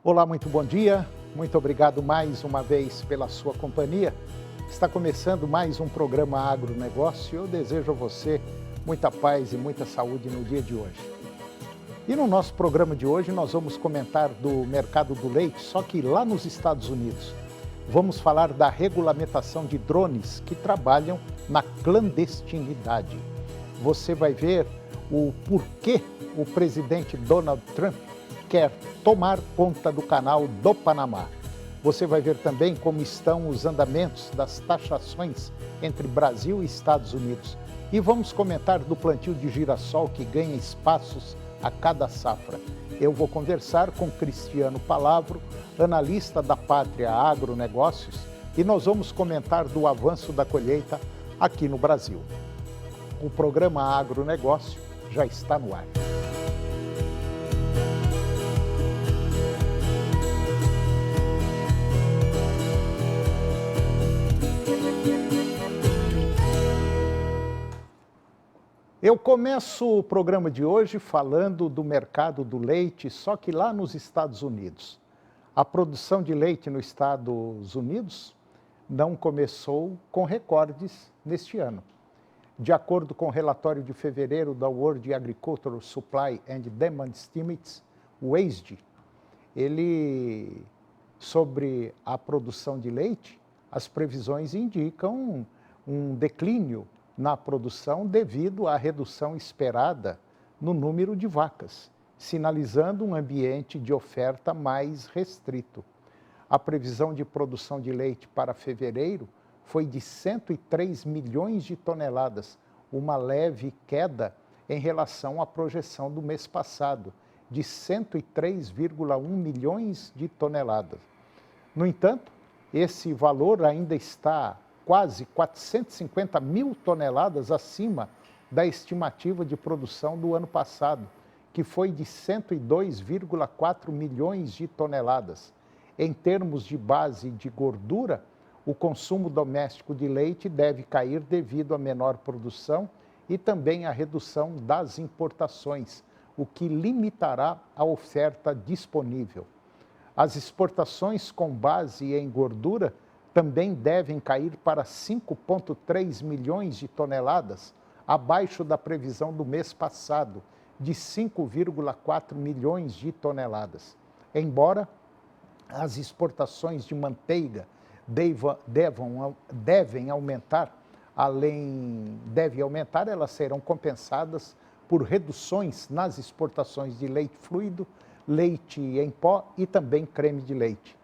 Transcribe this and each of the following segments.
Olá, muito bom dia. Muito obrigado mais uma vez pela sua companhia. Está começando mais um programa Agronegócio. Eu desejo a você muita paz e muita saúde no dia de hoje. E no nosso programa de hoje nós vamos comentar do mercado do leite, só que lá nos Estados Unidos. Vamos falar da regulamentação de drones que trabalham na clandestinidade. Você vai ver o porquê o presidente Donald Trump quer tomar conta do canal do Panamá. Você vai ver também como estão os andamentos das taxações entre Brasil e Estados Unidos. E vamos comentar do plantio de girassol que ganha espaços a cada safra. Eu vou conversar com Cristiano Palavro, analista da Pátria Agronegócios, e nós vamos comentar do avanço da colheita aqui no Brasil. O programa Agronegócio já está no ar. Eu começo o programa de hoje falando do mercado do leite, só que lá nos Estados Unidos. A produção de leite nos Estados Unidos não começou com recordes neste ano. De acordo com o relatório de fevereiro da World Agricultural Supply and Demand Estimates, o WASDE, sobre a produção de leite, as previsões indicam um declínio na produção devido à redução esperada no número de vacas, sinalizando um ambiente de oferta mais restrito. A previsão de produção de leite para fevereiro foi de 103 milhões de toneladas, uma leve queda em relação à projeção do mês passado, de 103,1 milhões de toneladas. No entanto, esse valor ainda está quase 450 mil toneladas acima da estimativa de produção do ano passado, que foi de 102,4 milhões de toneladas. Em termos de base de gordura, o consumo doméstico de leite deve cair devido à menor produção e também à redução das importações, o que limitará a oferta disponível. As exportações com base em gordura também devem cair para 5,3 milhões de toneladas, abaixo da previsão do mês passado, de 5,4 milhões de toneladas. Embora as exportações de manteiga devem aumentar, elas serão compensadas por reduções nas exportações de leite fluido, leite em pó e também creme de leite.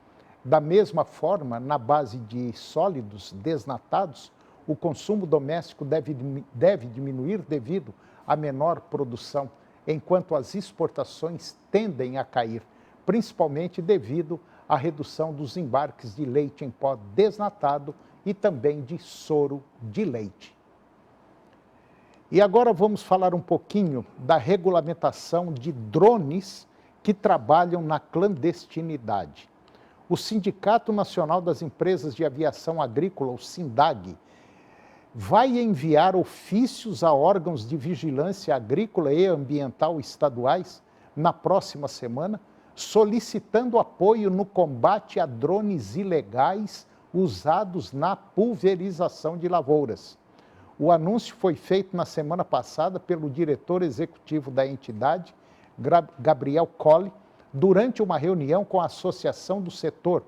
Da mesma forma, na base de sólidos desnatados, o consumo doméstico deve diminuir devido à menor produção, enquanto as exportações tendem a cair, principalmente devido à redução dos embarques de leite em pó desnatado e também de soro de leite. E agora vamos falar um pouquinho da regulamentação de drones que trabalham na clandestinidade. O Sindicato Nacional das Empresas de Aviação Agrícola, o SINDAG, vai enviar ofícios a órgãos de vigilância agrícola e ambiental estaduais na próxima semana, solicitando apoio no combate a drones ilegais usados na pulverização de lavouras. O anúncio foi feito na semana passada pelo diretor executivo da entidade, Gabriel Colli, durante uma reunião com a Associação do Setor.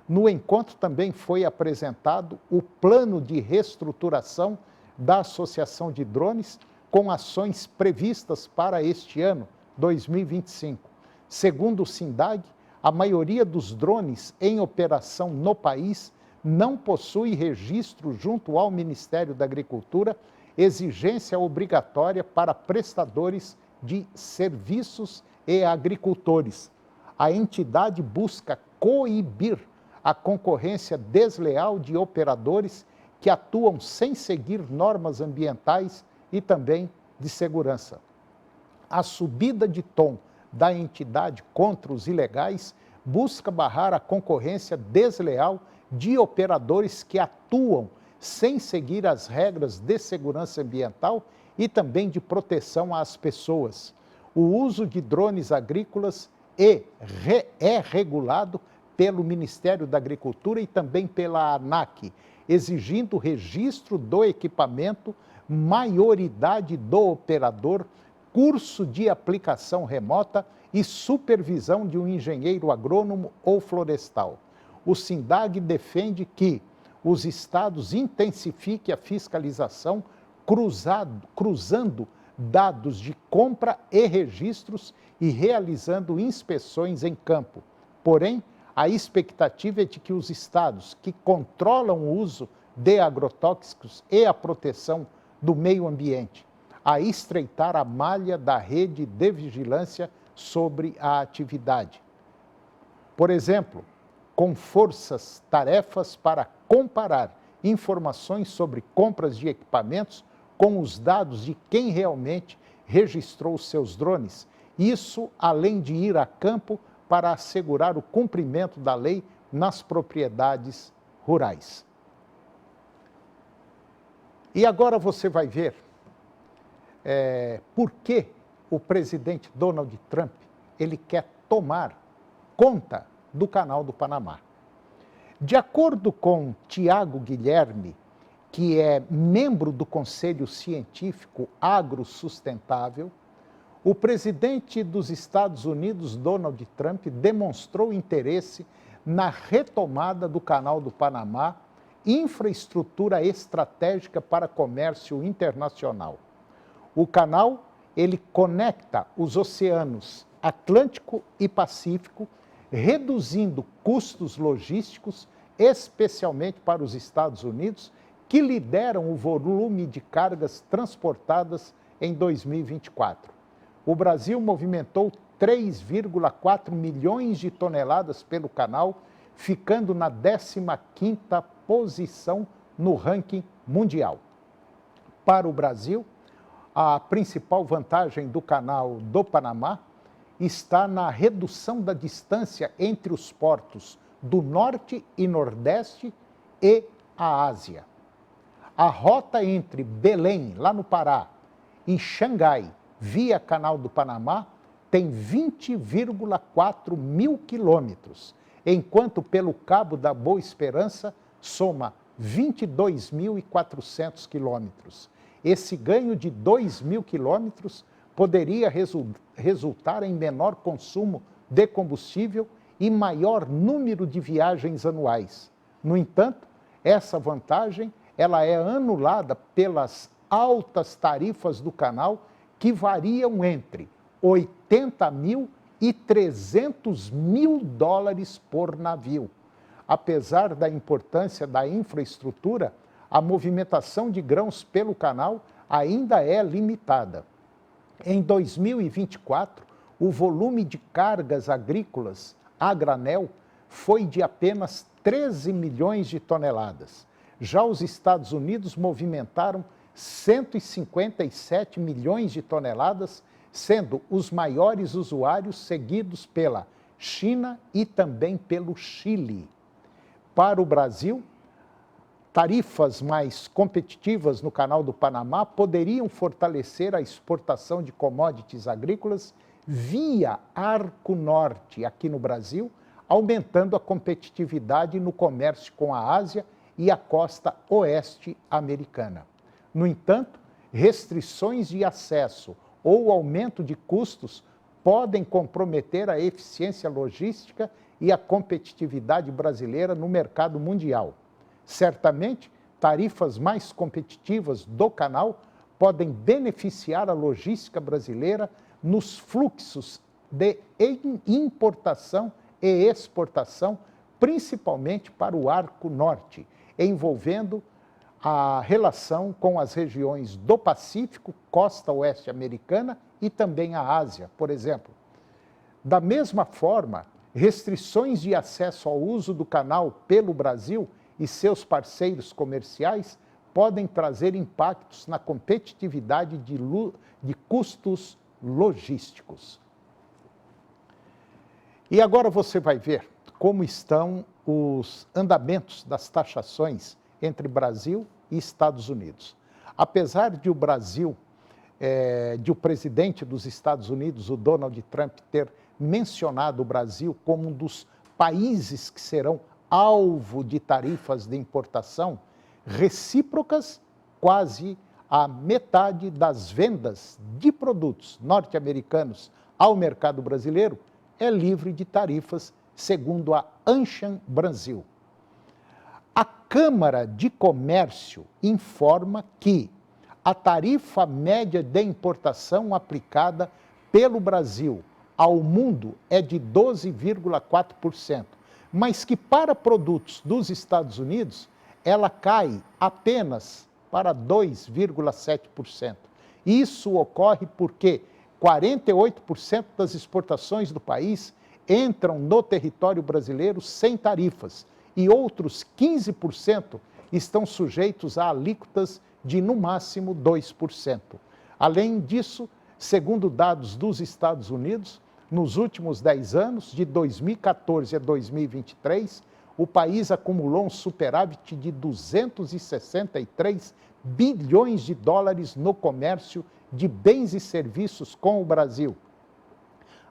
No encontro também foi apresentado o plano de reestruturação da Associação de Drones, com ações previstas para este ano, 2025. Segundo o SINDAG, a maioria dos drones em operação no país não possui registro junto ao Ministério da Agricultura, exigência obrigatória para prestadores de serviços e agricultores. A entidade busca coibir a concorrência desleal de operadores que atuam sem seguir normas ambientais e também de segurança. A subida de tom da entidade contra os ilegais busca barrar a concorrência desleal de operadores que atuam sem seguir as regras de segurança ambiental e também de proteção às pessoas. O uso de drones agrícolas é regulado pelo Ministério da Agricultura e também pela ANAC, exigindo registro do equipamento, maioridade do operador, curso de aplicação remota e supervisão de um engenheiro agrônomo ou florestal. O SINDAG defende que os estados intensifiquem a fiscalização cruzando dados de compra e registros e realizando inspeções em campo. Porém, a expectativa é de que os estados que controlam o uso de agrotóxicos e a proteção do meio ambiente, a estreitar a malha da rede de vigilância sobre a atividade. Por exemplo, com forças-tarefas para comparar informações sobre compras de equipamentos com os dados de quem realmente registrou seus drones. Isso além de ir a campo para assegurar o cumprimento da lei nas propriedades rurais. E agora você vai ver por que o presidente Donald Trump ele quer tomar conta do Canal do Panamá. De acordo com Tiago Guilherme, que é membro do Conselho Científico Agrosustentável, o presidente dos Estados Unidos, Donald Trump, demonstrou interesse na retomada do Canal do Panamá, infraestrutura estratégica para comércio internacional. O canal, ele conecta os oceanos Atlântico e Pacífico, reduzindo custos logísticos, especialmente para os Estados Unidos, que lideram o volume de cargas transportadas em 2024. O Brasil movimentou 3,4 milhões de toneladas pelo canal, ficando na 15ª posição no ranking mundial. Para o Brasil, a principal vantagem do Canal do Panamá está na redução da distância entre os portos do Norte e Nordeste e a Ásia. A rota entre Belém, lá no Pará, e Xangai, via Canal do Panamá, tem 20,4 mil quilômetros, enquanto pelo Cabo da Boa Esperança soma 22.400 quilômetros. Esse ganho de 2.000 quilômetros poderia resultar em menor consumo de combustível e maior número de viagens anuais. No entanto, essa vantagem ela é anulada pelas altas tarifas do canal, que variam entre 80 mil e 300 mil dólares por navio. Apesar da importância da infraestrutura, a movimentação de grãos pelo canal ainda é limitada. Em 2024, o volume de cargas agrícolas a granel foi de apenas 13 milhões de toneladas. Já os Estados Unidos movimentaram 157 milhões de toneladas, sendo os maiores usuários seguidos pela China e também pelo Chile. Para o Brasil, tarifas mais competitivas no Canal do Panamá poderiam fortalecer a exportação de commodities agrícolas via Arco Norte aqui no Brasil, aumentando a competitividade no comércio com a Ásia e a costa oeste americana. No entanto, restrições de acesso ou aumento de custos podem comprometer a eficiência logística e a competitividade brasileira no mercado mundial. Certamente, tarifas mais competitivas do canal podem beneficiar a logística brasileira nos fluxos de importação e exportação, principalmente para o Arco Norte, envolvendo a relação com as regiões do Pacífico, costa oeste americana e também a Ásia, por exemplo. Da mesma forma, restrições de acesso ao uso do canal pelo Brasil e seus parceiros comerciais podem trazer impactos na competitividade de custos logísticos. E agora você vai ver como estão os andamentos das taxações entre Brasil e Estados Unidos. Apesar de o Brasil, de o presidente dos Estados Unidos, o Donald Trump, ter mencionado o Brasil como um dos países que serão alvo de tarifas de importação recíprocas, quase a metade das vendas de produtos norte-americanos ao mercado brasileiro é livre de tarifas, segundo a Anshan Brasil. A Câmara de Comércio informa que a tarifa média de importação aplicada pelo Brasil ao mundo é de 12,4%, mas que para produtos dos Estados Unidos ela cai apenas para 2,7%. Isso ocorre porque 48% das exportações do país entram no território brasileiro sem tarifas e outros 15% estão sujeitos a alíquotas de, no máximo, 2%. Além disso, segundo dados dos Estados Unidos, nos últimos 10 anos, de 2014 a 2023, o país acumulou um superávit de 263 bilhões de dólares no comércio de bens e serviços com o Brasil.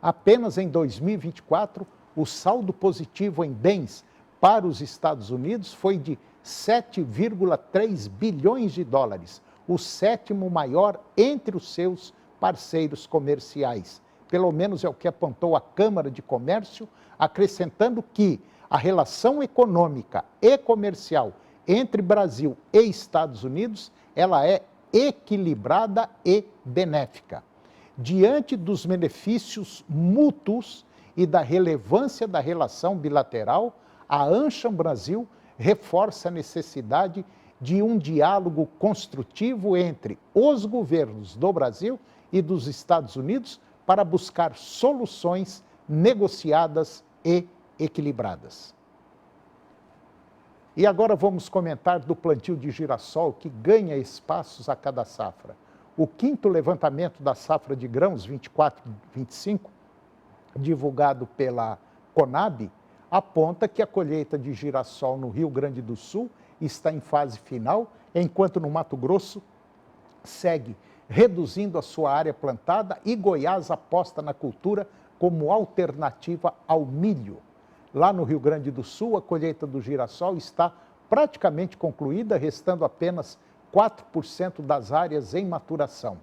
Apenas em 2024, o saldo positivo em bens para os Estados Unidos foi de 7,3 bilhões de dólares, o sétimo maior entre os seus parceiros comerciais. Pelo menos é o que apontou a Câmara de Comércio, acrescentando que a relação econômica e comercial entre Brasil e Estados Unidos, ela é equilibrada e benéfica. Diante dos benefícios mútuos e da relevância da relação bilateral, a Anshan Brasil reforça a necessidade de um diálogo construtivo entre os governos do Brasil e dos Estados Unidos para buscar soluções negociadas e equilibradas. E agora vamos comentar do plantio de girassol que ganha espaços a cada safra. O quinto levantamento da safra de grãos 24-25, divulgado pela Conab, aponta que a colheita de girassol no Rio Grande do Sul está em fase final, enquanto no Mato Grosso segue reduzindo a sua área plantada e Goiás aposta na cultura como alternativa ao milho. Lá no Rio Grande do Sul, a colheita do girassol está praticamente concluída, restando apenas 4% das áreas em maturação.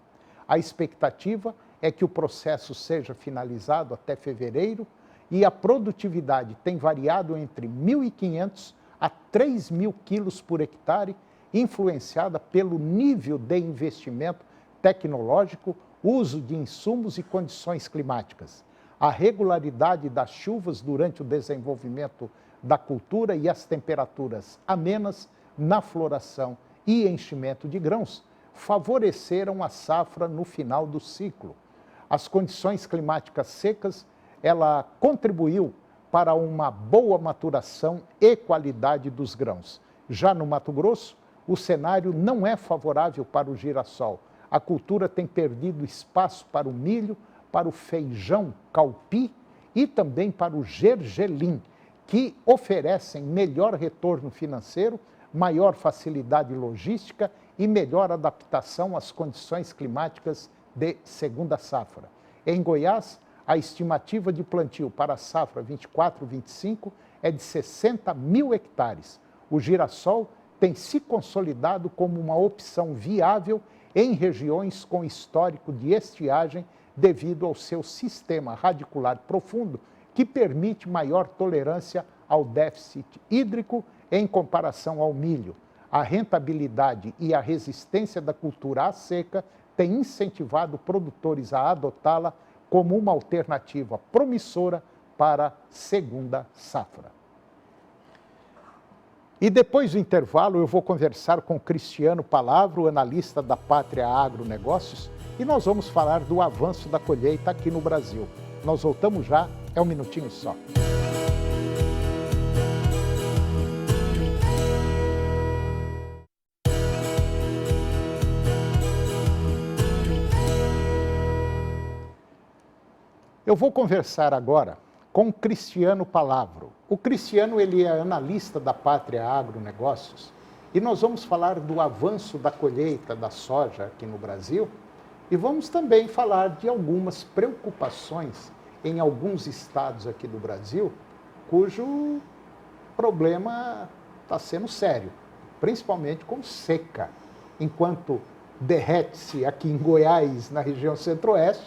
A expectativa é que o processo seja finalizado até fevereiro e a produtividade tem variado entre 1.500 a 3.000 quilos por hectare, influenciada pelo nível de investimento tecnológico, uso de insumos e condições climáticas. A regularidade das chuvas durante o desenvolvimento da cultura e as temperaturas amenas na floração e enchimento de grãos favoreceram a safra no final do ciclo. As condições climáticas secas, ela contribuiu para uma boa maturação e qualidade dos grãos. Já no Mato Grosso, o cenário não é favorável para o girassol. A cultura tem perdido espaço para o milho, para o feijão calpi e também para o gergelim, que oferecem melhor retorno financeiro, maior facilidade logística e melhor adaptação às condições climáticas de segunda safra. Em Goiás, a estimativa de plantio para a safra 24-25 é de 60 mil hectares. O girassol tem se consolidado como uma opção viável em regiões com histórico de estiagem devido ao seu sistema radicular profundo, que permite maior tolerância ao déficit hídrico em comparação ao milho. A rentabilidade e a resistência da cultura à seca têm incentivado produtores a adotá-la como uma alternativa promissora para a segunda safra. E depois do intervalo eu vou conversar com Cristiano Palavro, analista da Pátria Agronegócios, e nós vamos falar do avanço da colheita aqui no Brasil. Nós voltamos já, é um minutinho só. Eu vou conversar agora com o Cristiano Palavro. O Cristiano, ele é analista da Pátria Agronegócios e nós vamos falar do avanço da colheita da soja aqui no Brasil e vamos também falar de algumas preocupações em alguns estados aqui do Brasil, cujo problema está sendo sério, principalmente com seca. Enquanto derrete-se aqui em Goiás, na região centro-oeste,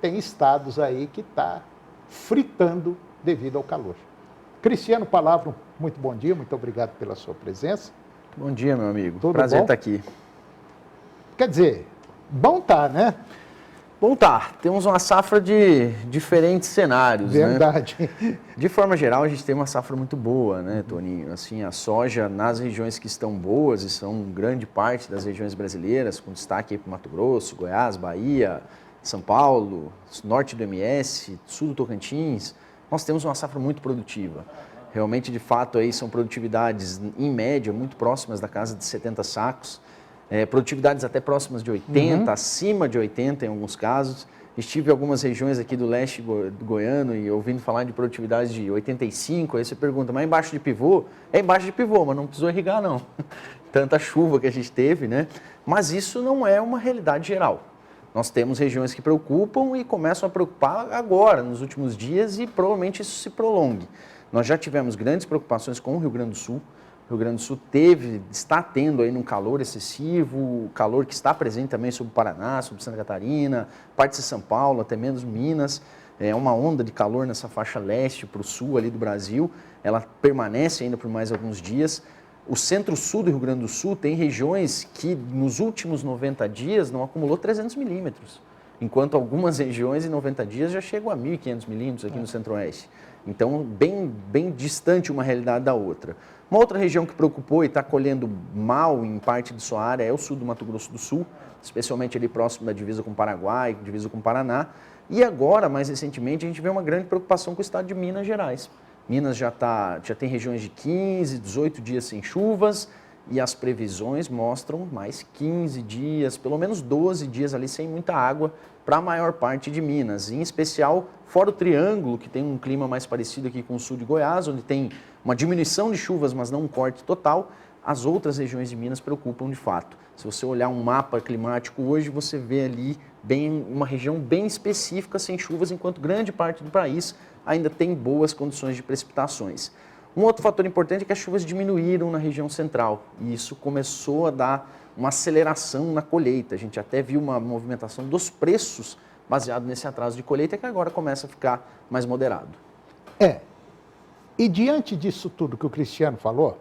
tem estados aí que está fritando devido ao calor. Cristiano Palavro, muito bom dia, muito obrigado pela sua presença. Bom dia, meu amigo. Tudo Prazer bom? estar aqui. Quer dizer, bom tá, né? Bom, temos uma safra de diferentes cenários, Verdade. né? De forma geral, a gente tem uma safra muito boa, né, Toninho? Assim, a soja nas regiões que estão boas, e são grande parte das regiões brasileiras, com destaque para Mato Grosso, Goiás, Bahia, São Paulo, norte do MS, sul do Tocantins, nós temos uma safra muito produtiva. Realmente, de fato, aí são produtividades, em média, muito próximas da casa de 70 sacos. Produtividades até próximas de 80, acima de 80 em alguns casos. Estive em algumas regiões aqui do leste do goiano e ouvindo falar de produtividades de 85, aí você pergunta, mas embaixo de pivô? É embaixo de pivô, mas não precisou irrigar não. Tanta chuva que a gente teve, né? Mas isso não é uma realidade geral. Nós temos regiões que preocupam e começam a preocupar agora, nos últimos dias, e provavelmente isso se prolongue. Nós já tivemos grandes preocupações com o Rio Grande do Sul. O Rio Grande do Sul está tendo aí um calor excessivo, calor que está presente também sobre o Paraná, sobre Santa Catarina, parte de São Paulo, até menos Minas. É uma onda de calor nessa faixa leste para o sul ali do Brasil. Ela permanece ainda por mais alguns dias. O centro-sul do Rio Grande do Sul tem regiões que nos últimos 90 dias não acumulou 300 milímetros, enquanto algumas regiões em 90 dias já chegam a 1.500 milímetros aqui no centro-oeste. Então, bem distante uma realidade da outra. Uma outra região que preocupou e está colhendo mal em parte de sua área é o sul do Mato Grosso do Sul, especialmente ali próximo da divisa com o Paraguai, divisa com o Paraná. E agora, mais recentemente, a gente vê uma grande preocupação com o estado de Minas Gerais. Minas já tem regiões de 15, 18 dias sem chuvas e as previsões mostram mais 15 dias, pelo menos 12 dias ali sem muita água para a maior parte de Minas, em especial fora o Triângulo, que tem um clima mais parecido aqui com o sul de Goiás, onde tem uma diminuição de chuvas, mas não um corte total. As outras regiões de Minas preocupam de fato. Se você olhar um mapa climático hoje, você vê ali uma região bem específica sem chuvas, enquanto grande parte do país ainda tem boas condições de precipitações. Um outro fator importante é que as chuvas diminuíram na região central e isso começou a dar uma aceleração na colheita. A gente até viu uma movimentação dos preços baseado nesse atraso de colheita que agora começa a ficar mais moderado. E diante disso tudo que o Cristiano falou,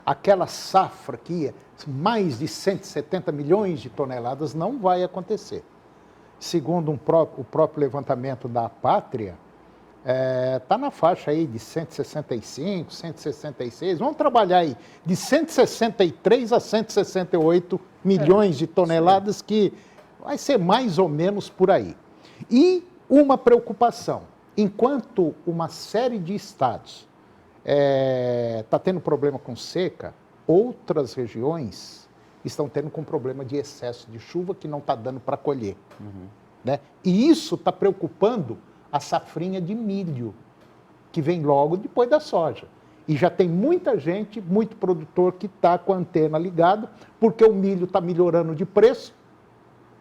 aquela safra que ia mais de 170 milhões de toneladas não vai acontecer. Segundo o próprio levantamento da Pátria, está na faixa aí de 165, 166, vamos trabalhar aí de 163 a 168 milhões de toneladas, que vai ser mais ou menos por aí. E uma preocupação, enquanto uma série de estados está tendo problema com seca, outras regiões estão tendo com problema de excesso de chuva que não está dando para colher. Né? E isso está preocupando a safrinha de milho, que vem logo depois da soja. E já tem muita gente, muito produtor que está com a antena ligada, porque o milho está melhorando de preço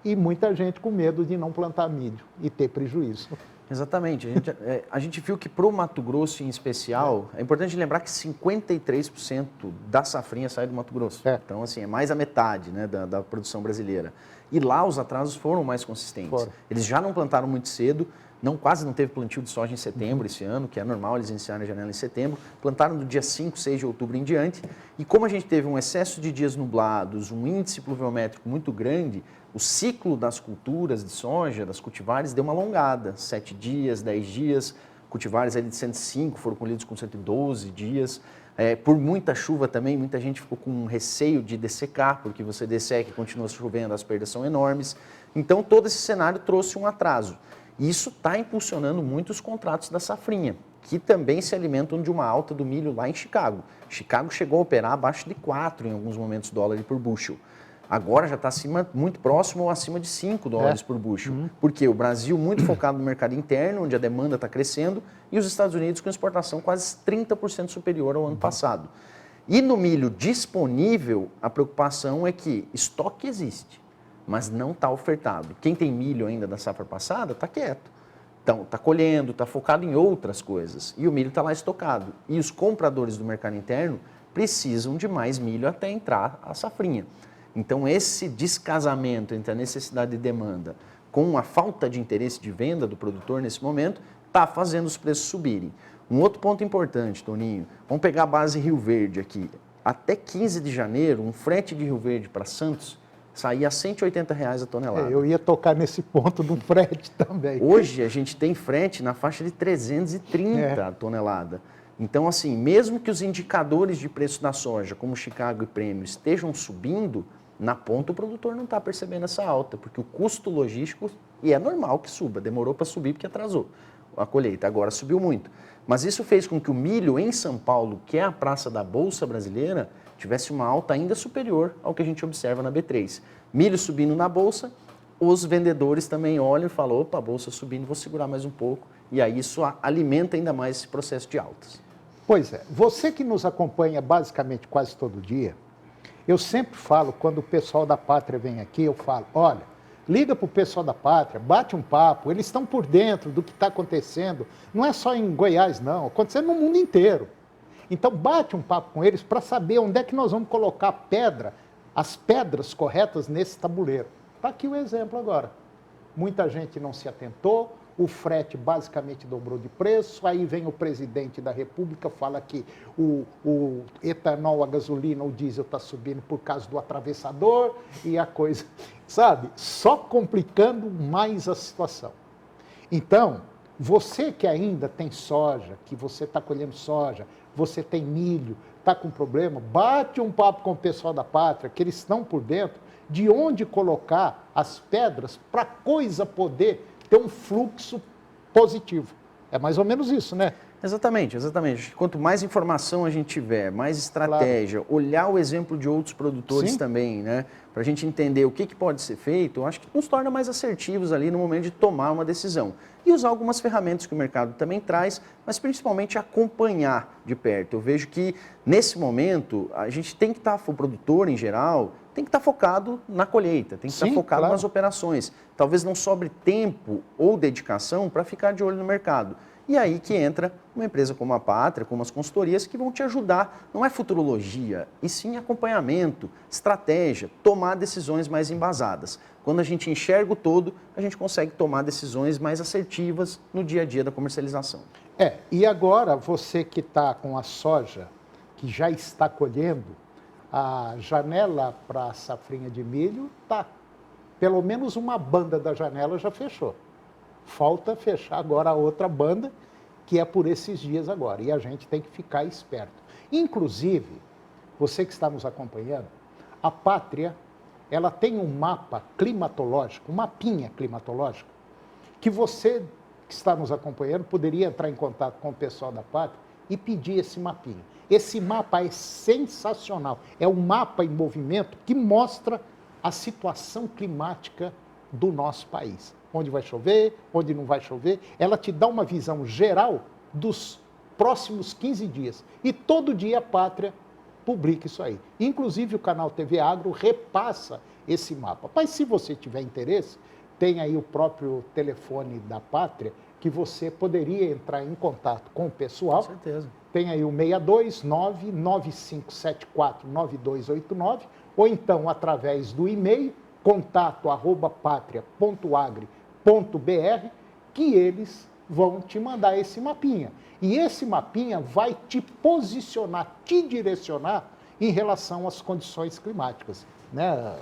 e muita gente com medo de não plantar milho e ter prejuízo. Exatamente. A gente viu que para o Mato Grosso em especial, é importante lembrar que 53% da safrinha sai do Mato Grosso. Então, assim, é mais a metade, né, da produção brasileira. E lá os atrasos foram mais consistentes. Eles já não plantaram muito cedo, quase não teve plantio de soja em setembro esse ano, que é normal eles iniciarem a janela em setembro. Plantaram do dia 5, 6 de outubro em diante. E como a gente teve um excesso de dias nublados, um índice pluviométrico muito grande, o ciclo das culturas de soja, das cultivares, deu uma alongada. 7 dias, 10 dias, cultivares ali de 105 foram colhidos com 112 dias. Por muita chuva também, muita gente ficou com receio de dessecar, porque você desseca e continua chovendo, as perdas são enormes. Então, todo esse cenário trouxe um atraso. E isso está impulsionando muito os contratos da safrinha, que também se alimentam de uma alta do milho lá em Chicago. Chicago chegou a operar abaixo de 4 em alguns momentos dólares por bushel. Agora já está muito próximo ou acima de 5 dólares por bushel. Porque o Brasil muito focado no mercado interno, onde a demanda está crescendo, e os Estados Unidos com exportação quase 30% superior ao ano passado. E no milho disponível, a preocupação é que estoque existe, mas não está ofertado. Quem tem milho ainda da safra passada está quieto. Então, está colhendo, está focado em outras coisas. E o milho está lá estocado. E os compradores do mercado interno precisam de mais milho até entrar a safrinha. Então, esse descasamento entre a necessidade e demanda com a falta de interesse de venda do produtor nesse momento está fazendo os preços subirem. Um outro ponto importante, Toninho, vamos pegar a base Rio Verde aqui. Até 15 de janeiro, um frete de Rio Verde para Santos saía a R$180 a tonelada. Eu ia tocar nesse ponto do frete também. Hoje a gente tem frete na faixa de 330 a tonelada. Então, assim, mesmo que os indicadores de preço da soja, como Chicago e Prêmio, estejam subindo, na ponta o produtor não está percebendo essa alta, porque o custo logístico, e é normal que suba, demorou para subir porque atrasou a colheita, agora subiu muito. Mas isso fez com que o milho em São Paulo, que é a praça da Bolsa Brasileira, tivesse uma alta ainda superior ao que a gente observa na B3. Milho subindo na Bolsa, os vendedores também olham e falam, opa, a Bolsa subindo, vou segurar mais um pouco. E aí isso alimenta ainda mais esse processo de altas. Pois é, você que nos acompanha basicamente quase todo dia, eu sempre falo, quando o pessoal da Pátria vem aqui, eu falo, olha, liga para o pessoal da Pátria, bate um papo, eles estão por dentro do que está acontecendo. Não é só em Goiás, não, acontecendo no mundo inteiro. Então, bate um papo com eles para saber onde é que nós vamos colocar as pedras corretas nesse tabuleiro. Está aqui o exemplo agora. Muita gente não se atentou, o frete basicamente dobrou de preço, aí vem o presidente da República, fala que o etanol, a gasolina, o diesel está subindo por causa do atravessador e a coisa, sabe? Só complicando mais a situação. Então, você que ainda tem soja, que você está colhendo soja, você tem milho, está com problema, bate um papo com o pessoal da Pátria, que eles estão por dentro, de onde colocar as pedras para a coisa poder ter um fluxo positivo. É mais ou menos isso, né? Exatamente, exatamente. Quanto mais informação a gente tiver, mais estratégia, olhar o exemplo de outros produtores também, né? Para a gente entender o que pode ser feito, eu acho que nos torna mais assertivos ali no momento de tomar uma decisão. E usar algumas ferramentas que o mercado também traz, mas principalmente acompanhar de perto. Eu vejo que nesse momento a gente tem que estar, o produtor em geral, tem que estar focado na colheita, tem que estar focado nas operações. Talvez não sobre tempo ou dedicação para ficar de olho no mercado. E aí que entra uma empresa como a Pátria, como as consultorias, que vão te ajudar. Não é futurologia, e sim acompanhamento, estratégia, tomar decisões mais embasadas. Quando a gente enxerga o todo, a gente consegue tomar decisões mais assertivas no dia a dia da comercialização. E agora você que está com a soja, que já está colhendo, a janela para a safrinha de milho está. Pelo menos uma banda da janela já fechou. Falta fechar agora a outra banda, que é por esses dias agora. E a gente tem que ficar esperto. Inclusive, você que está nos acompanhando, a Pátria, ela tem um mapa climatológico, um mapinha climatológico, que você que está nos acompanhando poderia entrar em contato com o pessoal da Pátria e pedir esse mapinha. Esse mapa é sensacional. É um mapa em movimento que mostra a situação climática do nosso país. Onde vai chover, onde não vai chover. Ela te dá uma visão geral dos próximos 15 dias. E todo dia a Pátria publica isso aí. Inclusive o canal TV Agro repassa esse mapa. Mas se você tiver interesse, tem aí o próprio telefone da Pátria, que você poderia entrar em contato com o pessoal. Com certeza. Tem aí o 629-9574-9289, ou então através do e-mail contato@patria.agri.br, que eles vão te mandar esse mapinha. E esse mapinha vai te posicionar, te direcionar em relação às condições climáticas, né?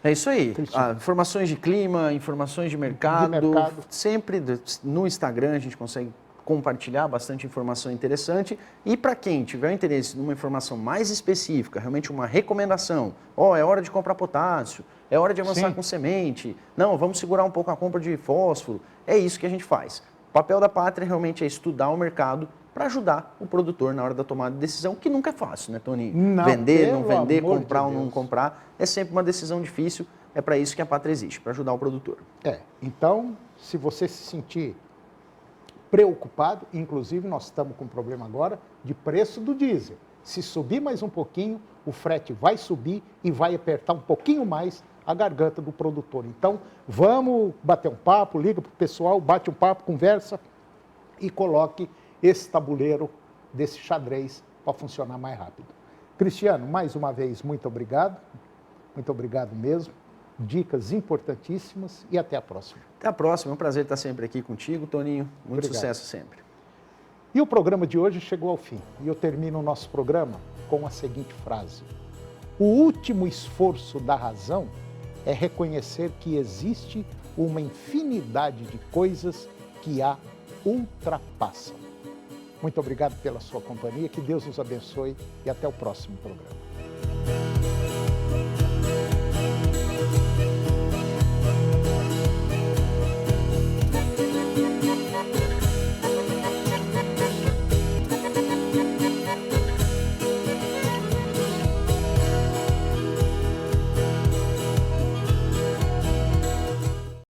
É isso aí. Informações de clima, informações de mercado. Sempre no Instagram a gente consegue compartilhar bastante informação interessante. E para quem tiver interesse numa informação mais específica, realmente uma recomendação, é hora de comprar potássio, é hora de avançar com semente, não, vamos segurar um pouco a compra de fósforo, é isso que a gente faz. O papel da Pátria realmente é estudar o mercado para ajudar o produtor na hora da tomada de decisão, que nunca é fácil, né, Toninho? Não, vender, não vender, comprar ou não comprar, é sempre uma decisão difícil, é para isso que a Pátria existe, para ajudar o produtor. Então, se você se sentir preocupado, inclusive nós estamos com um problema agora de preço do diesel. Se subir mais um pouquinho, o frete vai subir e vai apertar um pouquinho mais a garganta do produtor. Então, vamos bater um papo, liga para o pessoal, bate um papo, conversa e coloque esse tabuleiro desse xadrez para funcionar mais rápido. Cristiano, mais uma vez, muito obrigado mesmo. Dicas importantíssimas e até a próxima. Até a próxima, é um prazer estar sempre aqui contigo, Toninho. Muito Obrigado. sucesso sempre. E o programa de hoje chegou ao fim. E eu termino o nosso programa com a seguinte frase: o último esforço da razão é reconhecer que existe uma infinidade de coisas que a ultrapassam. Muito obrigado pela sua companhia, que Deus nos abençoe e até o próximo programa.